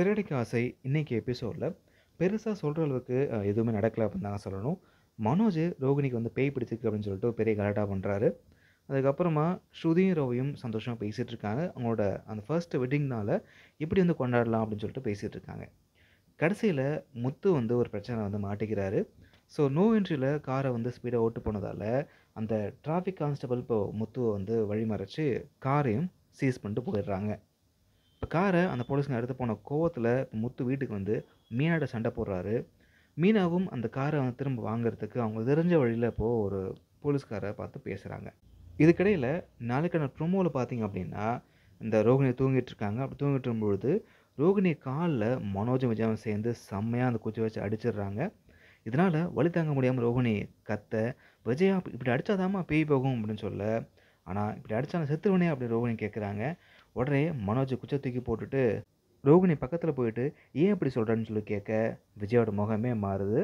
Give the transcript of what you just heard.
சிறகடிக்க ஆசை இன்னைக்கு எபிசோடில் பெருசாக சொல்கிற அளவுக்கு எதுவுமே நடக்கல அப்படின்னு தாங்க சொல்லணும். மனோஜ் ரோகிணிக்கு வந்து பேய் பிடிச்சிருக்கு அப்படின்னு சொல்லிட்டு ஒரு பெரிய கலாட்டா பண்ணுறாரு. அதுக்கப்புறமா ஸ்ருதியும் ரவியும் சந்தோஷமாக பேசிகிட்டு இருக்காங்க. அவங்களோட அந்த ஃபர்ஸ்ட் வெட்டிங்னால எப்படி வந்து கொண்டாடலாம் அப்படின்னு சொல்லிட்டு பேசிகிட்டு இருக்காங்க. கடைசியில் முத்து வந்து ஒரு பிரச்சனை வந்து மாட்டிக்கிறாரு. ஸோ நோ என்ட்ரியில் காரை வந்து ஸ்பீடாக ஓட்டு போனதால் அந்த டிராஃபிக் கான்ஸ்டபிள் இப்போ முத்துவை வந்து வழிமறைச்சு காரையும் சீஸ் பண்ணிட்டு போயிடுறாங்க. இப்போ காரை அந்த போலீஸ்காரன் எடுத்து போன கோவத்தில் முத்து வீட்டுக்கு வந்து மீனாட்ட சண்டை போடுறாரு. மீனாவும் அந்த காரை வந்து திரும்ப வாங்குறதுக்கு அவங்க தெரிஞ்ச வழியில் இப்போது ஒரு போலீஸ்காரை பார்த்து பேசுகிறாங்க. இதுக்கிடையில் நாளைக்கான ப்ரோமோவில் பார்த்தீங்க அப்படின்னா இந்த ரோகிணி தூங்கிட்டு இருக்காங்க. அப்படி தூங்கிட்டு இருக்கும்பொழுது ரோகிணி காலில் மனோஜும் விஜயும் சேர்ந்து செம்மையாக அந்த குச்சி வச்சு அடிச்சிடுறாங்க. இதனால் வலி தாங்க முடியாமல் ரோகிணி கத்த, விஜயா இப்படி அடித்தாதாம்மா பேய் போகும் அப்படின்னு சொல்ல, ஆனால் இப்படி அடித்தா நான் செத்துருவனே அப்படின்னு ரோகிணி கேட்குறாங்க. உடனே மனோஜ் குச்சை தூக்கி போட்டுட்டு ரோகிணி பக்கத்தில் போயிட்டு ஏன் இப்படி சொல்கிறேன்னு சொல்லி கேட்க விஜயோட முகமே மாறுது.